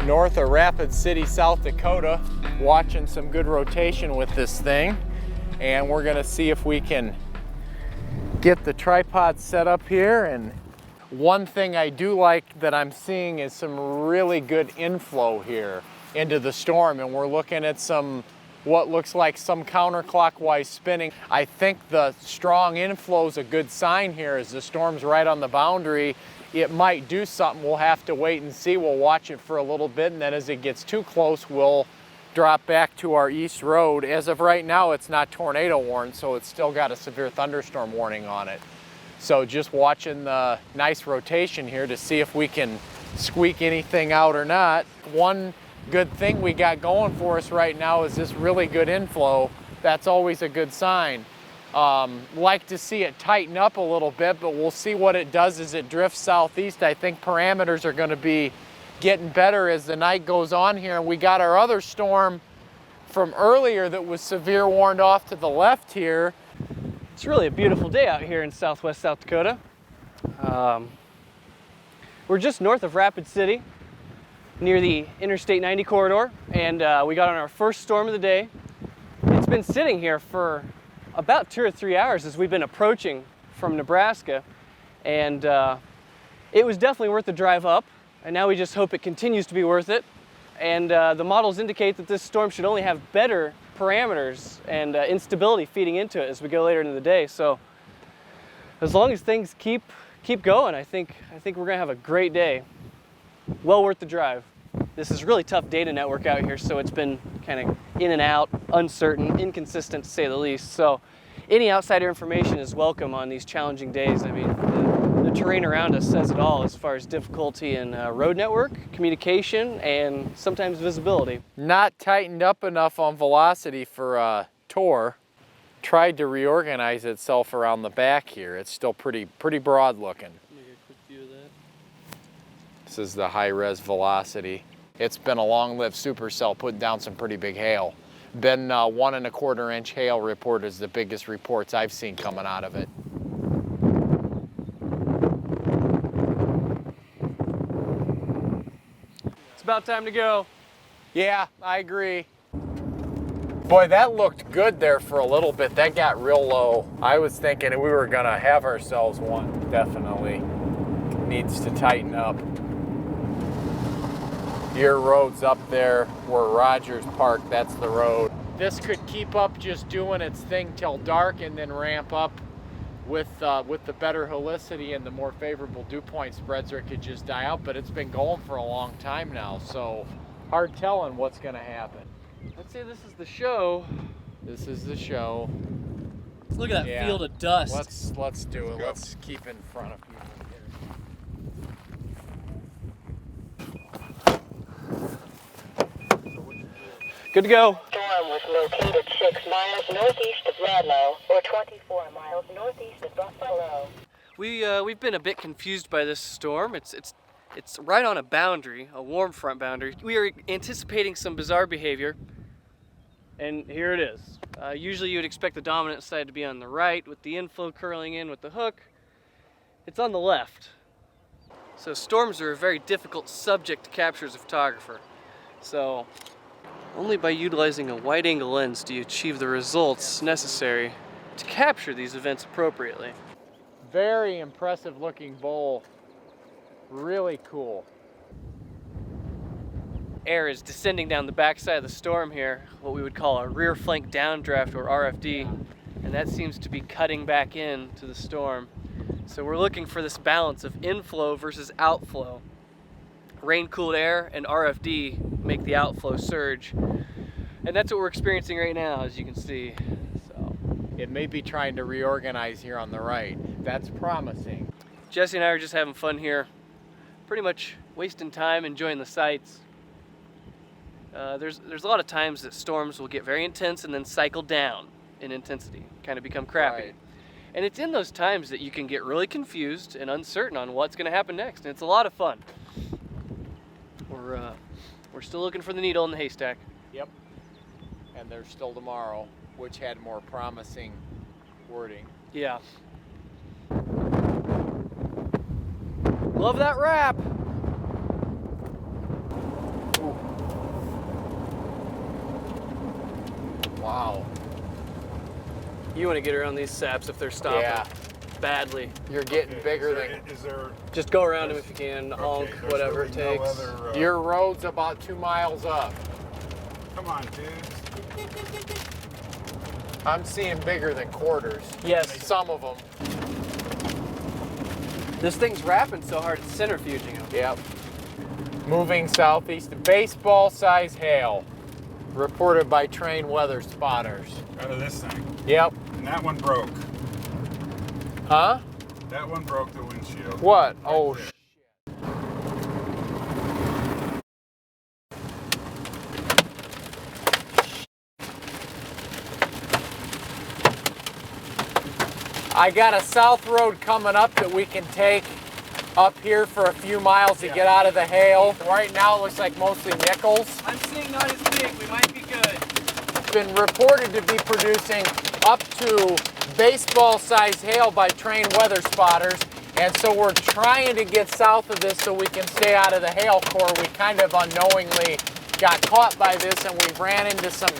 north of Rapid City, South Dakota, watching some good rotation with this thing. And we're gonna see if we can get the tripod set up here. And one thing I do like that I'm seeing is some really good inflow here into the storm. And we're looking at some, what looks like some counterclockwise spinning. I think the strong inflow is a good sign here as the storm's right on the boundary. It might do something. We'll have to wait and see. We'll watch it for a little bit, and then as it gets too close, we'll drop back to our east road. As of right now, it's not tornado warned, so it's still got a severe thunderstorm warning on it. So just watching the nice rotation here to see if we can squeak anything out or not. One good thing we got going for us right now is this really good inflow. That's always a good sign. Like to see it tighten up a little bit, but we'll see what it does as it drifts southeast. I think parameters are going to be getting better as the night goes on here. And we got our other storm from earlier that was severe warned off to the left here. It's really a beautiful day out here in southwest South Dakota. We're just north of Rapid City, near the Interstate 90 corridor, and we got on our first storm of the day. It's been sitting here for about 2 or 3 hours as we've been approaching from Nebraska, and it was definitely worth the drive up, and now we just hope it continues to be worth it. And the models indicate that this storm should only have better parameters and instability feeding into it as we go later into the day. So as long as things keep going, I think we're gonna have a great day. Well worth the drive. This is a really tough data network out here, so it's been kind of in and out, uncertain, inconsistent to say the least. So any outsider information is welcome on these challenging days. I mean, the terrain around us says it all as far as difficulty in road network, communication, and sometimes visibility. Not tightened up enough on velocity for Tor. Tried to reorganize itself around the back here. It's still pretty broad looking. Let me get a quick view of that. This is the high-res velocity. It's been a long-lived supercell putting down some pretty big hail. Been 1 1/4 inch hail report is the biggest reports I've seen coming out of it. It's about time to go. Yeah, I agree. Boy, that looked good there for a little bit. That got real low. I was thinking we were gonna have ourselves one. Definitely needs to tighten up. Your road's up there where Rogers Park, that's the road. This could keep up just doing its thing till dark and then ramp up with the better helicity and the more favorable dew point spreads, or it could just die out, but it's been going for a long time now, so hard telling what's gonna happen. Let's say this is the show. This is the show. Look at that field of dust. Let's do it. Let's keep in front of people here. Good to go. Storm was located 6 miles northeast of Radlow, or 24 miles northeast of Buffalo. We've been a bit confused by this storm. It's right on a boundary, a warm front boundary. We are anticipating some bizarre behavior, and here it is. Usually you would expect the dominant side to be on the right with the inflow curling in with the hook. It's on the left. So storms are a very difficult subject to capture as a photographer. So only by utilizing a wide-angle lens do you achieve the results necessary to capture these events appropriately. Very impressive looking bowl. Really cool. Air is descending down the backside of the storm here, what we would call a rear flank downdraft, or RFD, and that seems to be cutting back into the storm. So we're looking for this balance of inflow versus outflow. Rain-cooled air and RFD make the outflow surge, and that's what we're experiencing right now, as you can see. So it may be trying to reorganize here on the right. That's promising. Jesse and I are just having fun here, pretty much wasting time enjoying the sights. There's a lot of times that storms will get very intense and then cycle down in intensity, kind of become crappy. Right. And it's in those times that you can get really confused and uncertain on what's going to happen next, and it's a lot of fun. We're still looking for the needle in the haystack. Yep. And there's still tomorrow, which had more promising wording. Yeah. Love that wrap. Ooh, Wow. You want to get around these saps if they're stopping. Yeah. Badly. You're getting bigger than... Is there? Just go around them if you can, honk, there's whatever it really no takes. other, Your road's about 2 miles up. Come on, dudes. I'm seeing bigger than quarters. Yes. Some of them. This thing's wrapping so hard it's centrifuging them. Yep. Moving southeast, baseball size hail. Reported by trained weather spotters. Out of this thing. Yep. And that one broke. Huh? That one broke the windshield. What? Oh, there. I got a south road coming up that we can take up here for a few miles to get out of the hail. Right now it looks like mostly nickels. I'm seeing not as big. We might be good. It's been reported to be producing up to baseball-sized hail by trained weather spotters. And so we're trying to get south of this so we can stay out of the hail core. We kind of unknowingly got caught by this and we ran into some,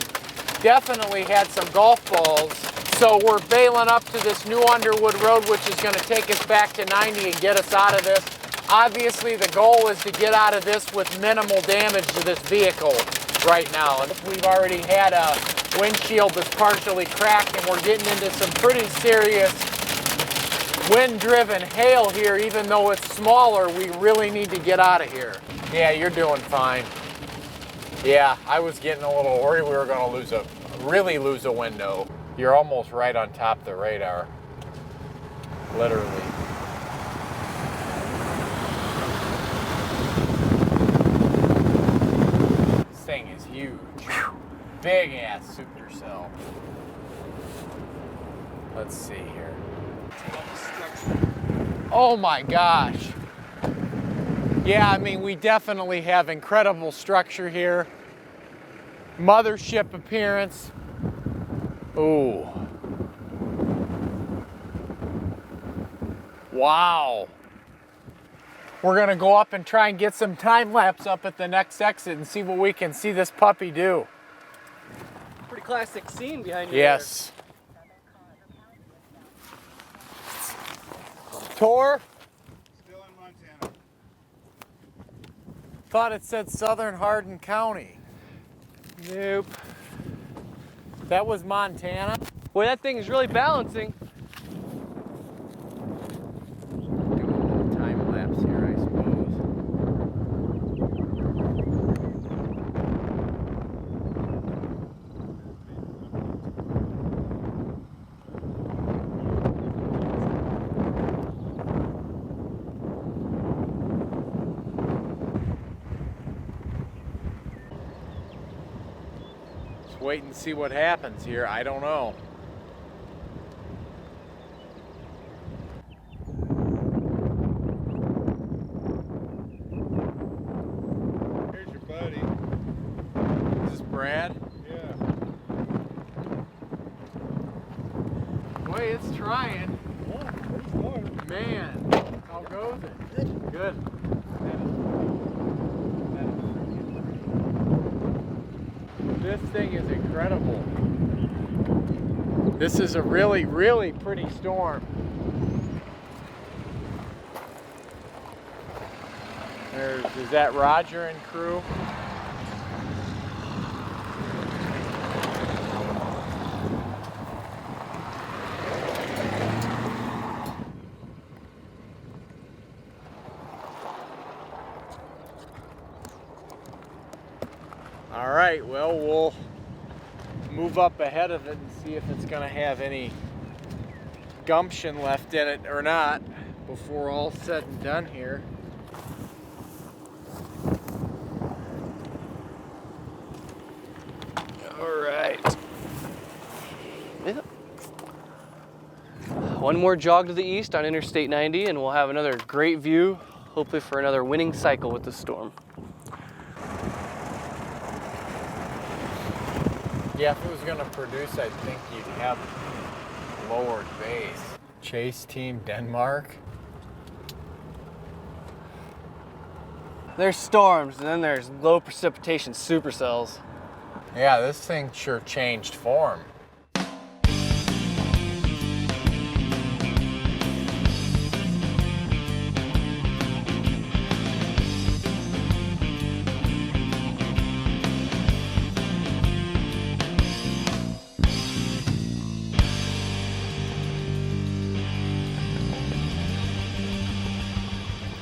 definitely had some golf balls. So we're bailing up to this new Underwood Road, which is going to take us back to 90 and get us out of this. Obviously, the goal is to get out of this with minimal damage to this vehicle right now. And we've already had a windshield that's partially cracked, and we're getting into some pretty serious wind-driven hail here. Even though it's smaller, we really need to get out of here. Yeah, you're doing fine. Yeah, I was getting a little worried we were going to really lose a window. You're almost right on top of the radar. Literally. This thing is huge. Big ass supercell. Let's see here. Oh my gosh. Yeah, I mean, we definitely have incredible structure here. Mothership appearance. Ooh. Wow. We're gonna go up and try and get some time lapse up at the next exit and see what we can see this puppy do. Pretty classic scene behind you. Yes. Tor? Still in Montana. Thought it said Southern Hardin County. Nope. That was Montana? Boy, that thing is really balancing. Do a little time lapse here, I suppose. Just wait and see what happens here. I don't know. Here's your buddy. Is this Brad? Yeah. Boy, it's trying. Yeah, pretty smart. Man, how goes it? Good. This thing is incredible. This is a really, really pretty storm. Is that Roger and crew? All right, well, we'll move up ahead of it and see if it's going to have any gumption left in it or not before all said and done here. All right. Yep. One more jog to the east on Interstate 90 and we'll have another great view, hopefully for another winning cycle with the storm. Yeah, if it was going to produce, I think you'd have lowered base. Chase Team Denmark. There's storms and then there's low precipitation supercells. Yeah, this thing sure changed form.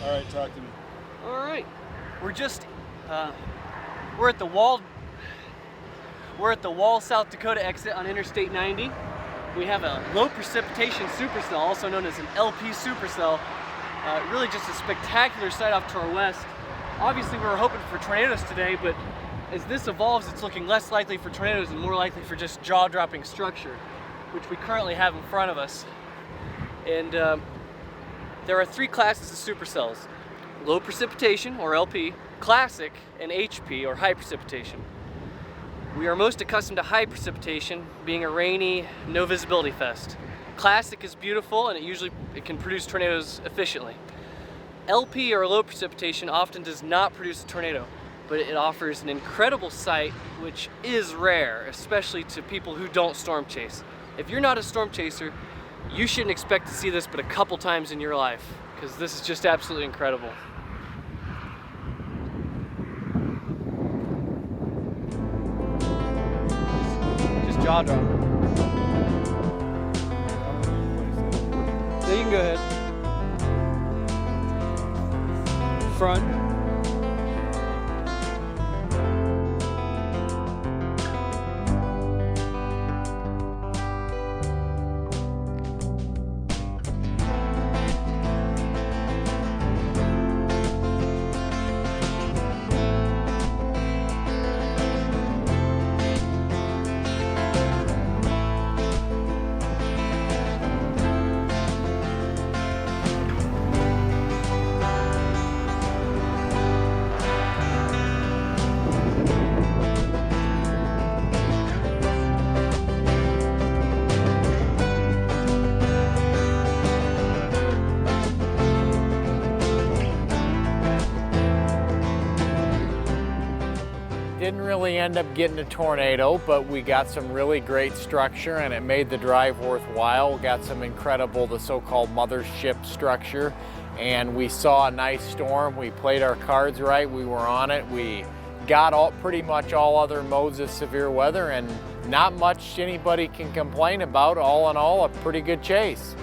All right, talk to me. All right, we're at the Walt. We're at the Walt, South Dakota exit on Interstate 90. We have a low precipitation supercell, also known as an LP supercell. Really just a spectacular sight off to our west. Obviously we were hoping for tornadoes today, but as this evolves, it's looking less likely for tornadoes and more likely for just jaw-dropping structure, which we currently have in front of us. And there are three classes of supercells: low precipitation, or LP, classic, and HP, or high precipitation. We are most accustomed to high precipitation, being a rainy, no visibility fest. Classic is beautiful and it can produce tornadoes efficiently. LP, or low precipitation, often does not produce a tornado, but it offers an incredible sight, which is rare, especially to people who don't storm chase. If you're not a storm chaser, you shouldn't expect to see this but a couple times in your life, because this is just absolutely incredible. Jaw drop. Yeah, you can go ahead. Front. Didn't really end up getting a tornado, but we got some really great structure and it made the drive worthwhile. We got some incredible, the so-called mothership structure, and we saw a nice storm. We played our cards right, we were on it. We got pretty much all other modes of severe weather, and not much anybody can complain about. All in all, a pretty good chase.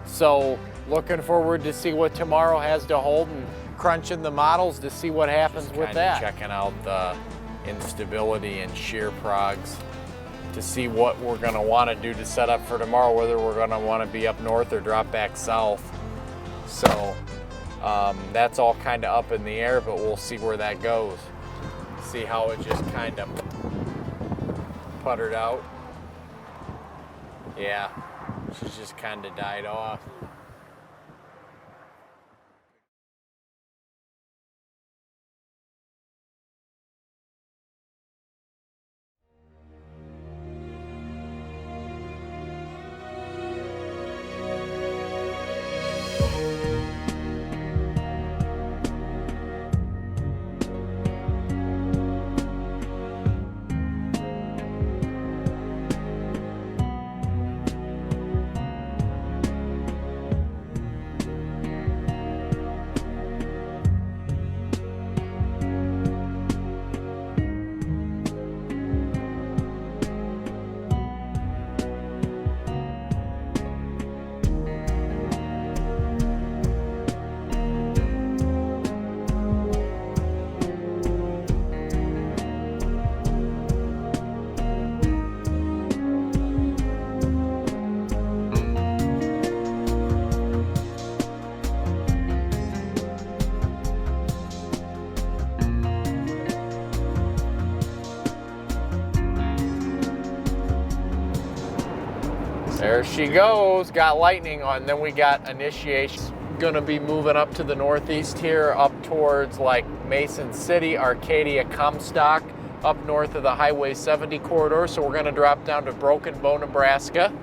So looking forward to see what tomorrow has to hold and crunching the models to see what happens with that. Checking out the instability and shear progs to see what we're going to want to do to set up for tomorrow, whether we're going to want to be up north or drop back south. So that's all kind of up in the air, but we'll see where that goes. See how it just kind of puttered out. Yeah, she's just kind of died off. There she goes, got lightning on, then we got initiation. Gonna be moving up to the northeast here, up towards like Mason City, Arcadia, Comstock, up north of the Highway 70 corridor. So we're gonna drop down to Broken Bow, Nebraska.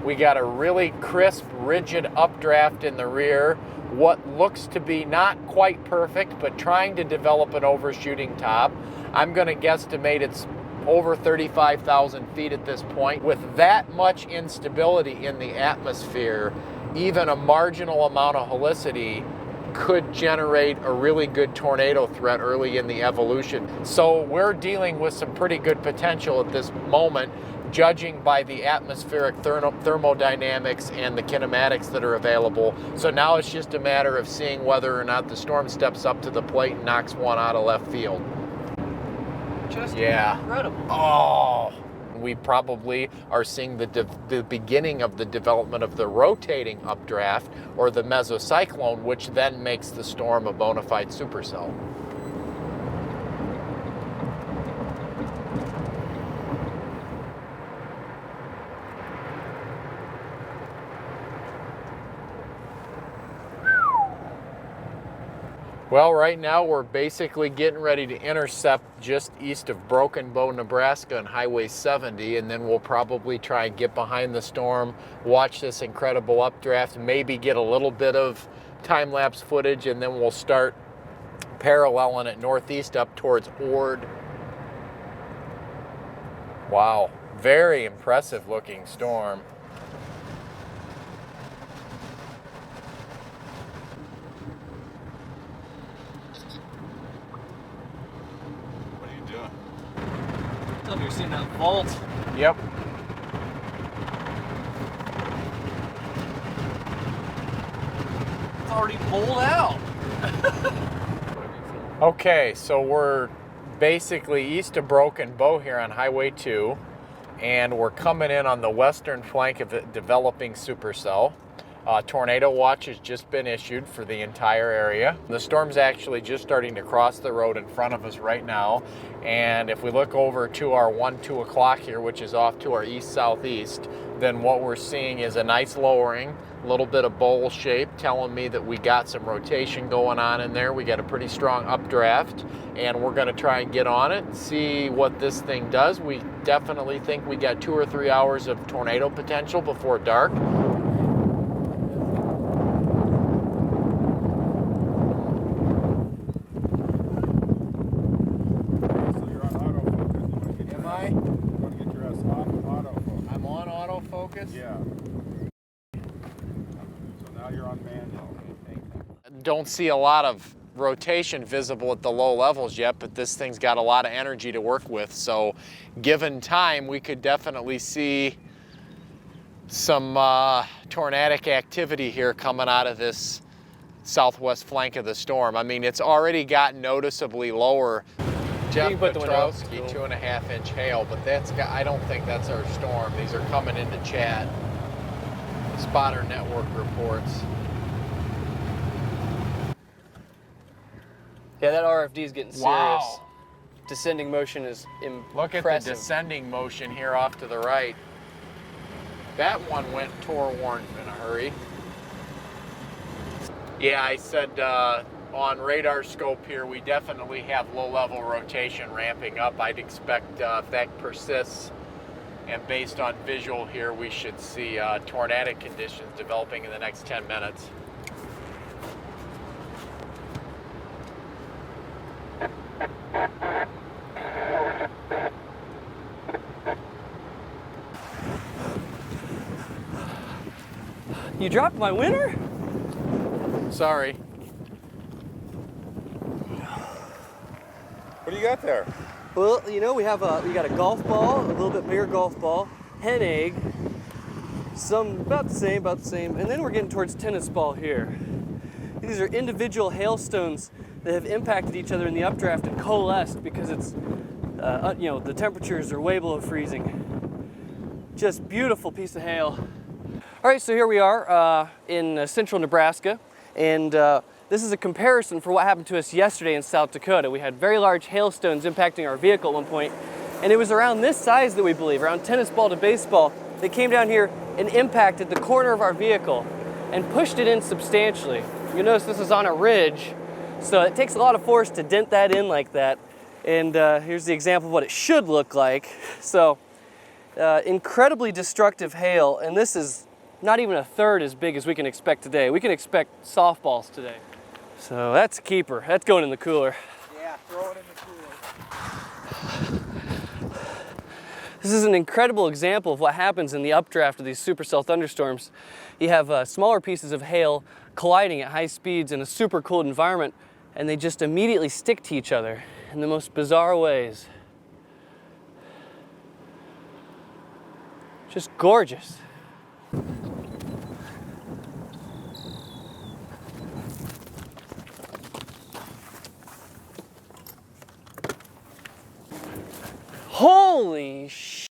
We got a really crisp, rigid updraft in the rear. What looks to be not quite perfect, but trying to develop an overshooting top. I'm gonna guesstimate it's over 35,000 feet at this point. With that much instability in the atmosphere, even a marginal amount of helicity could generate a really good tornado threat early in the evolution. So we're dealing with some pretty good potential at this moment, judging by the atmospheric thermodynamics and the kinematics that are available. So now it's just a matter of seeing whether or not the storm steps up to the plate and knocks one out of left field. Just Yeah. incredible. Oh, we probably are seeing the beginning of the development of the rotating updraft or the mesocyclone, which then makes the storm a bona fide supercell. Well, right now we're basically getting ready to intercept just east of Broken Bow, Nebraska on Highway 70, and then we'll probably try and get behind the storm, watch this incredible updraft, maybe get a little bit of time-lapse footage, and then we'll start paralleling it northeast up towards Ord. Wow, very impressive looking storm. Oh, you're seeing that Walt. Yep. It's already pulled out. Okay, so we're basically east of Broken Bow here on Highway 2, and we're coming in on the western flank of the developing supercell. Tornado watch has just been issued for the entire area. The storm's actually just starting to cross the road in front of us right now, and if we look over to our 2 o'clock here, which is off to our east-southeast, then what we're seeing is a nice lowering, a little bit of bowl shape, telling me that we got some rotation going on in there. We got a pretty strong updraft, and we're going to try and get on it and see what this thing does. We definitely think we got 2 or 3 hours of tornado potential before dark. Yeah. So now you're on manual. Don't see a lot of rotation visible at the low levels yet, but this thing's got a lot of energy to work with. So given time, we could definitely see some tornadic activity here coming out of this southwest flank of the storm. I mean, it's already got noticeably lower. Jeff Petrowski, 2.5-inch hail, but I don't think that's our storm. These are coming into chat. Spotter network reports. Yeah, that RFD is getting serious. Wow. Descending motion is impressive. Look at the descending motion here off to the right. That one went tour-worn in a hurry. Yeah, I said on radar scope here, we definitely have low-level rotation ramping up. I'd expect if that persists, and based on visual here, we should see tornadic conditions developing in the next 10 minutes. You dropped my winner? Sorry. What do you got there? Well, you know, we got a golf ball, a little bit bigger golf ball, hen egg, some about the same, and then we're getting towards tennis ball here. These are individual hailstones that have impacted each other in the updraft and coalesced because it's, the temperatures are way below freezing. Just beautiful piece of hail. All right, so here we are in central Nebraska, and this is a comparison for what happened to us yesterday in South Dakota. We had very large hailstones impacting our vehicle at one point, and it was around this size that we believe, around tennis ball to baseball, that came down here and impacted the corner of our vehicle and pushed it in substantially. You'll notice this is on a ridge, so it takes a lot of force to dent that in like that. And here's the example of what it should look like. So incredibly destructive hail, and this is not even a third as big as we can expect today. We can expect softballs today. So that's a keeper. That's going in the cooler. Yeah, throw it in the cooler. This is an incredible example of what happens in the updraft of these supercell thunderstorms. You have smaller pieces of hail colliding at high speeds in a super cold environment, and they just immediately stick to each other in the most bizarre ways. Just gorgeous. Holy sh!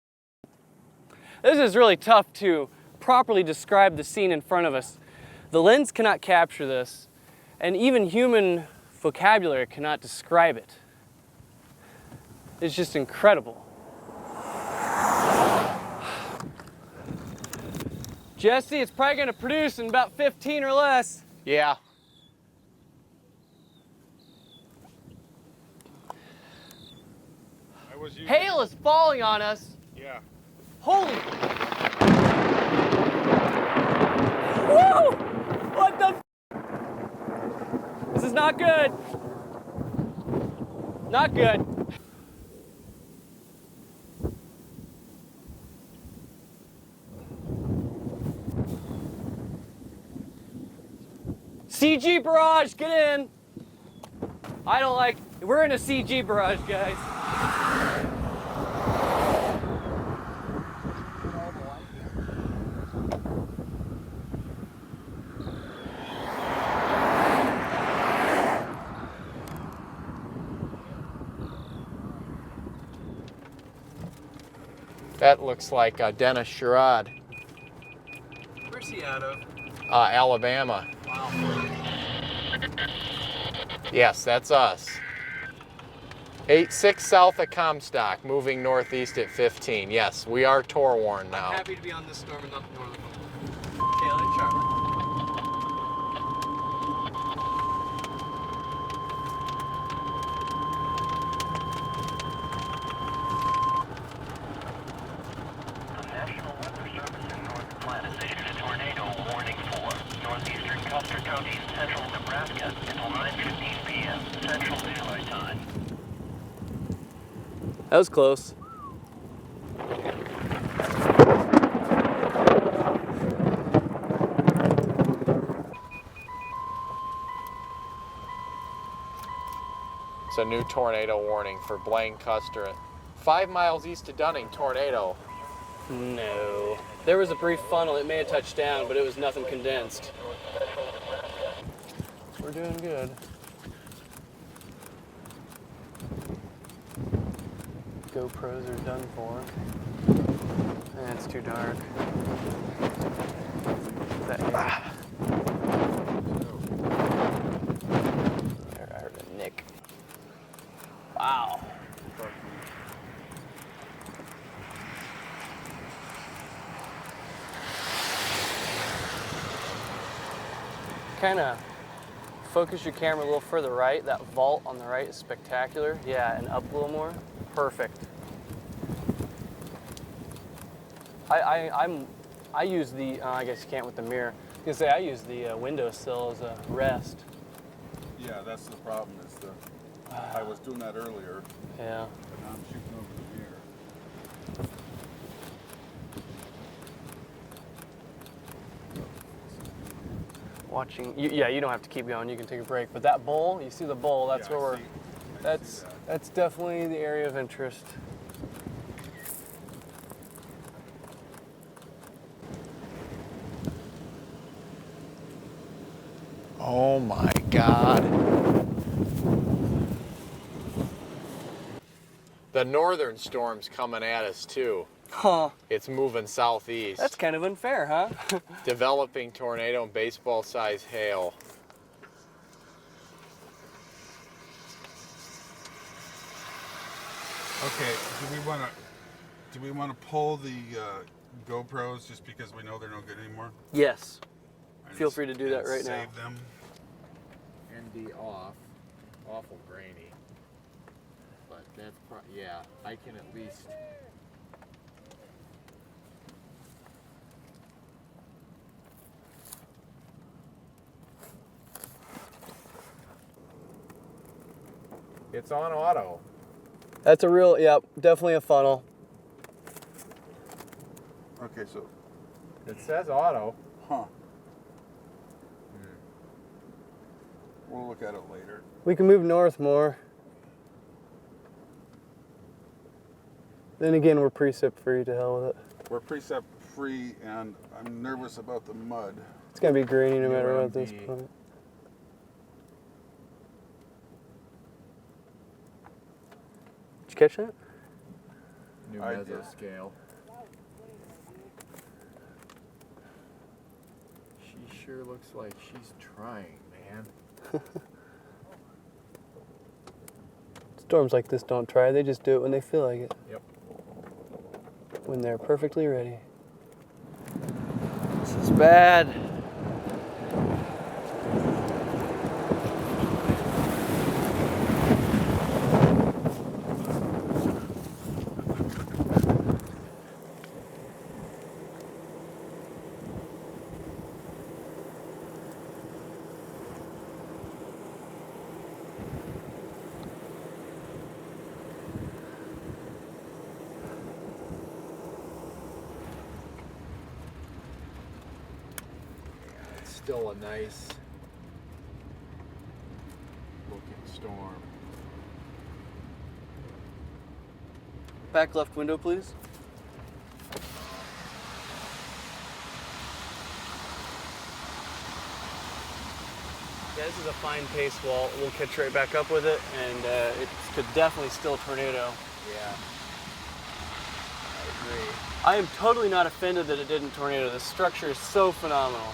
This is really tough to properly describe the scene in front of us. The lens cannot capture this, and even human vocabulary cannot describe it. It's just incredible. Jesse, it's probably going to produce in about 15 or less. Yeah. Hail is falling on us. Yeah. Holy! Woo! What the? This is not good. Not good. CG barrage, get in. I don't like. We're in a CG barrage, guys. That looks like Dennis Sherrod, Where's he out of? Alabama. Wow. Yes, that's us. 86 south of Comstock, moving northeast at 15. Yes, we are tour worn now. I'm happy to be on this storm and not the northern one. Taylor and Charlie. National Weather Service in North Platte has issued a tornado warning for northeastern Custer County, central Nebraska until 9:15 p.m. Central Daylight Time. That was close. It's a new tornado warning for Blaine, Custer. 5 miles east of Dunning, tornado. No. There was a brief funnel. It may have touched down, but it was nothing condensed. We're doing good. GoPros are done for. It's too dark. There, I heard a nick. Wow. Kind of focus your camera a little further right. That vault on the right is spectacular. Yeah, and up a little more. Perfect. I use the, I guess you can't with the mirror. I was gonna say I use the windowsill as a rest. Yeah, that's the problem. Is I was doing that earlier, Yeah. but now I'm shooting over the mirror. Watching, yeah, you don't have to keep going. You can take a break. But that bowl, you see the bowl? That's Yeah, where I we're. see that. That's definitely the area of interest. Oh my God. The northern storm's coming at us too. Huh. It's moving southeast. That's kind of unfair, huh? Developing tornado and baseball-sized hail. Okay, do we want to pull the GoPros just because we know they're no good anymore? Yes. And Feel free to do that and right now. Save them. ND off. Awful grainy. But that's yeah, I can at least. It's on auto. That's a real, yep, definitely a funnel. Okay, so, It says auto. huh. We'll look at it later. We can move north more. Then again, we're precip free, to hell with it. We're precept free, and I'm nervous about the mud. It's gonna be grainy no matter what at this UMD. point. Did you catch that? New I meso did. scale. She sure looks like she's trying, man. Storms like this don't try, they just do it when they feel like it. Yep. When they're perfectly ready. This is bad. It's still a nice looking storm. Back left window, please. Yeah, this is a fine pace, Walt. We'll catch right back up with it, and it could definitely still tornado. Yeah. I agree. I am totally not offended that it didn't tornado. The structure is so phenomenal.